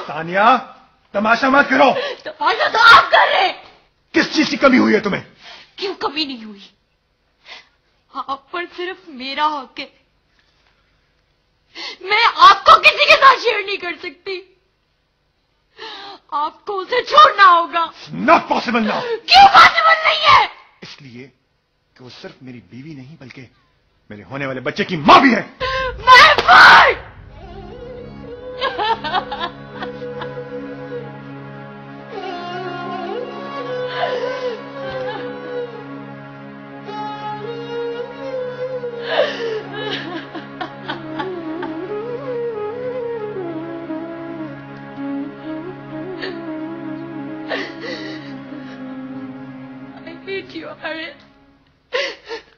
सानिया, तमाशा मत करो। तमाशा तो आप कर रहे हैं। किस चीज की कमी हुई है तुम्हें? क्यों कमी नहीं हुई? आप पर सिर्फ मेरा हक है। मैं आपको किसी के साथ शेयर नहीं कर सकती। आपको उसे छोड़ना होगा। नॉट पॉसिबल ना। क्यों पॉसिबल नहीं है? इसलिए कि वो सिर्फ मेरी बीवी नहीं बल्कि मेरे होने वाले बच्चे की मां भी है। महफूज!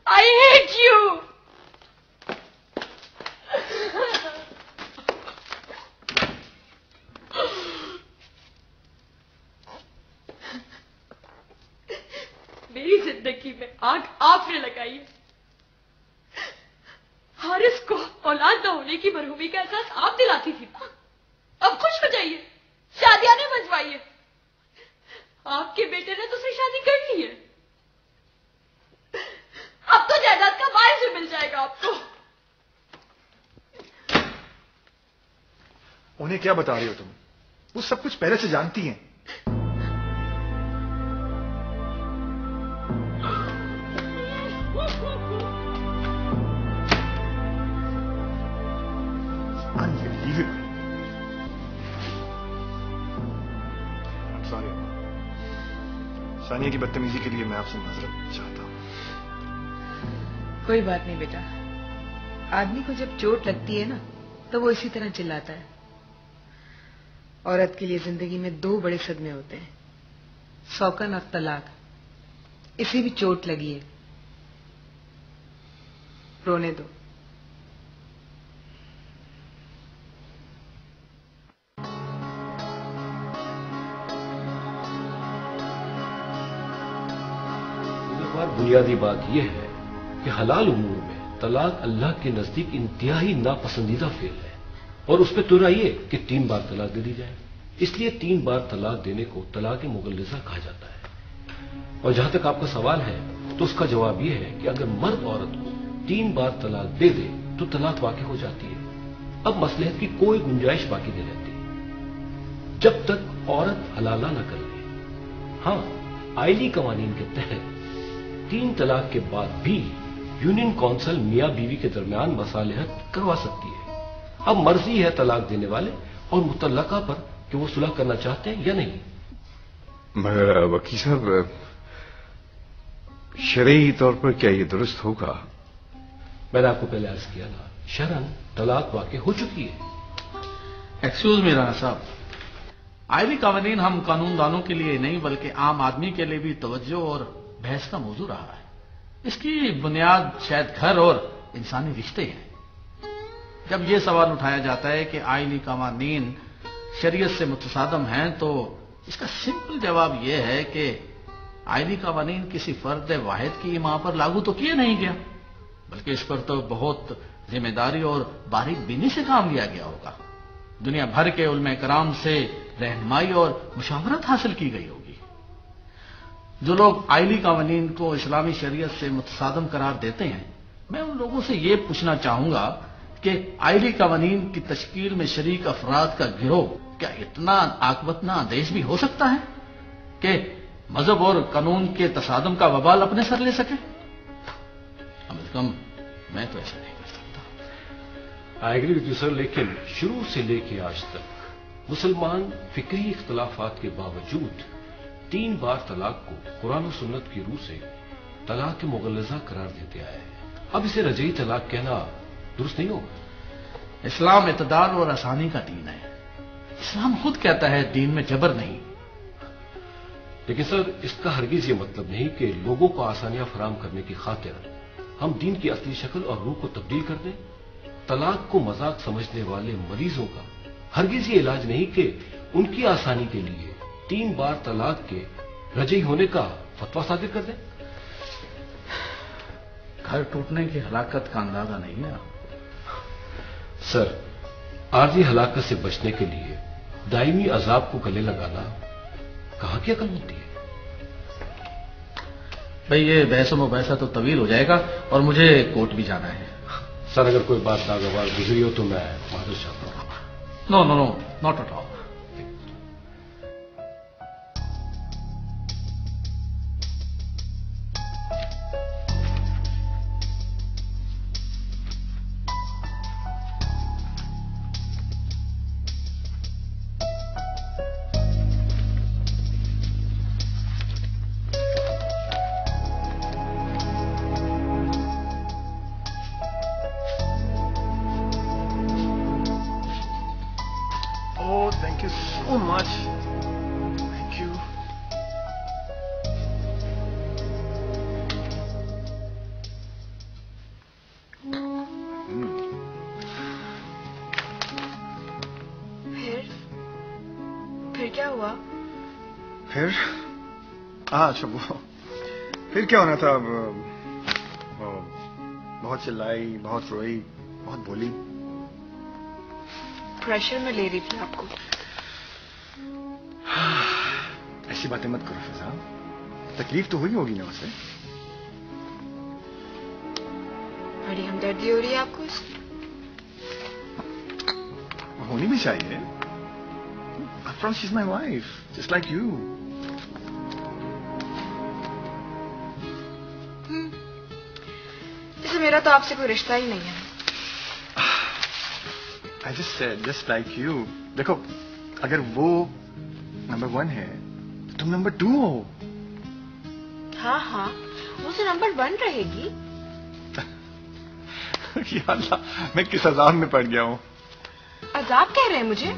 I hate you. मेरी जिंदगी में आग आपने लगाई है। हारिस को औलाद न होने की मरहूमी का एहसास आप दिलाती थी ना। अब खुश हो जाइए, शादियां नहीं बजवाइए। आपके बेटे ने दूसरी शादी कर ली है। अब तो जायदाद का वारिस भी मिल जाएगा आपको। उन्हें क्या बता रही हो तुम? वो सब कुछ पहले से जानती हैं। Unbelievable. I'm sorry. सानिया की बदतमीजी के लिए मैं आपसे माजरत चाहता हूं। कोई बात नहीं बेटा, आदमी को जब चोट लगती है ना तो वो इसी तरह चिल्लाता है। औरत के लिए जिंदगी में दो बड़े सदमे होते हैं, सौकन और तलाक। इसे भी चोट लगी है, रोने दो। बुनियादी बात यह है कि हलाल उमूर में तलाक अल्लाह के नजदीक इंतहाई नापसंदीदा फेल है और उस पर तुराइए कि 3 बार तलाक दे दी जाए। इसलिए 3 बार तलाक देने को तलाक मुगल्लिजा कहा जाता है। और जहां तक आपका सवाल है तो उसका जवाब यह है कि अगर मर्द औरत को 3 बार तलाक दे दे तो तलाक वाक़ई हो जाती है। अब मसलहत की कोई गुंजाइश बाकी नहीं रहती जब तक औरत हलाला न कर ले। हां, आईली कवानीन के तहत 3 तलाक के बाद भी यूनियन काउंसिल मियां बीवी के दरमियान मसालिहत करवा सकती है। अब मर्जी है तलाक देने वाले और मुतल्लका पर कि वो सुलह करना चाहते हैं या नहीं। मगर वकील साहब, शरई तौर पर क्या ये दुरुस्त होगा? मैंने आपको पहले अर्ज किया ना, शरन तलाक वाक़ई हो चुकी है। एक्सक्यूज मी राणा साहब, आईली कानून हम कानूनदानों के लिए नहीं बल्कि आम आदमी के लिए भी तवज्जो और बहस का मौजू रहा है। इसकी बुनियाद शायद घर और इंसानी रिश्ते हैं। जब यह सवाल उठाया जाता है कि आईनी कानून शरीयत से मुतसादम हैं तो इसका सिंपल जवाब यह है कि आईनी कानून किसी फर्द वाहिद की मां पर लागू तो किया नहीं गया, बल्कि इस पर तो बहुत जिम्मेदारी और बारीक बीनी से काम लिया गया होगा। दुनिया भर के उलमा कराम से रहनुमाई और मुशावरत हासिल की गई होगी। जो लोग आईली कानून को इस्लामी शरीयत से मुतसादम करार देते हैं, मैं उन लोगों से यह पूछना चाहूंगा कि आईली कानून की तश्कील में शरीक अफराद का गिरोह क्या इतना आकबतनादेश भी हो सकता है कि मजहब और कानून के तसादम का वबाल अपने सर ले सके? कम से कम मैं तो ऐसा नहीं कर सकता। I agree with you sir, लेकिन शुरू से लेके आज तक मुसलमान फिक्री इख्तलाफात के बावजूद 3 बार तलाक को कुरान और सुन्नत की रूह से तलाक मुगल्लिजा करार देते आए हैं। अब इसे रजई तलाक कहना दुरुस्त नहीं होगा। इस्लाम इत्दाल और आसानी का दीन है। इस्लाम खुद कहता है दीन में जबर नहीं। लेकिन सर, इसका हरगिज ये मतलब नहीं कि लोगों को आसानियां फराहम करने की खातिर हम दीन की असली शक्ल और रूह को तब्दील कर दें। तलाक को मजाक समझने वाले मरीजों का हरगिज ये इलाज नहीं कि उनकी आसानी के लिए 3 बार तलाक के रजई होने का फतवा सादिर कर दें। घर टूटने की हलाकत का अंदाजा नहीं है सर, आर्जी हलाकत से बचने के लिए दायमी अजाब को गले लगाना कहाँ की अकल होती है? भाई ये बहस मुबैसा तो तवील हो जाएगा और मुझे कोर्ट भी जाना है। सर अगर कोई बात नागवार गुजरी हो तो मैं माजूर चाहता हूँ। No no no, not at all. Oh, thank you so much. Thank you. फिर क्या हुआ? फिर अच्छा वो फिर क्या होना था? बहुत चिल्लाई, बहुत रोई, बहुत बोली। प्रेशर में ले रही थी आपको। ऐसी बातें मत करो फिजा, तकलीफ तो हुई होगी ना उसे। बड़ी हमदर्दी हो रही है आपको उसकी। होनी भी चाहिए। She's my wife, just like you. जैसे मेरा तो आपसे कोई रिश्ता ही नहीं है। I just said, just like you. देखो, अगर वो नंबर 1 है, तो तुम नंबर 2 हो। हाँ हाँ, वो तो नंबर 1 रहेगी। या अल्लाह, मैं किस अजाब में पड़ गया हूँ। अजाब कह रहे हैं मुझे?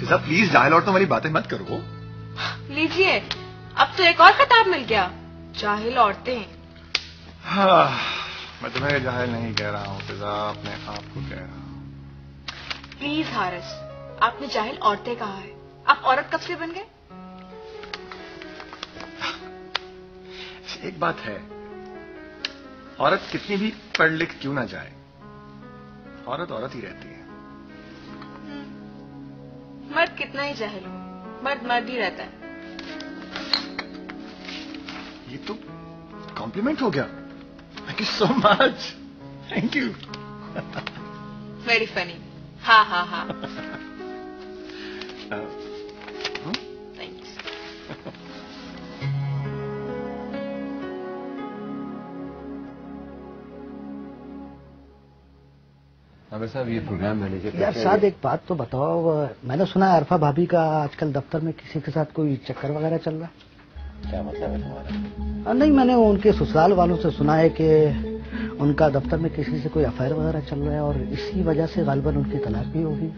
फिजा प्लीज जाहिल औरतों वाली बातें मत करो। लीजिए, अब तो एक और खिताब मिल गया, जाहिल औरतें। हाँ, मैं तुम्हें जाहिल नहीं कह रहा हूँ फिजा, अपने आप को कह रहा हूँ। प्लीज हारिस, आपने जाहिल औरतें कहा है, आप औरत कब से बन गए? एक बात है, औरत कितनी भी पढ़ लिख क्यों ना जाए, औरत औरत ही रहती है। मर्द कितना ही जाहिल हो, मर्द मर्द ही रहता है। ये तो कॉम्प्लीमेंट हो गया। Thank you so much. Thank you. Very funny. हाँ हाँ हाँ। थैंक्स। आमिर साहब, ये प्रोग्राम मैनेजर यार शायद एक बात तो बताओ, मैंने सुना है अरफा भाभी का आजकल दफ्तर में किसी के साथ कोई चक्कर वगैरह चल रहा है। क्या मतलब है तुम्हारा? नहीं, मैंने उनके ससुराल वालों से सुना है कि उनका दफ्तर में किसी से कोई अफेयर वगैरह चल रहा है और इसी वजह से गालिबन उनकी तलाक भी होगी।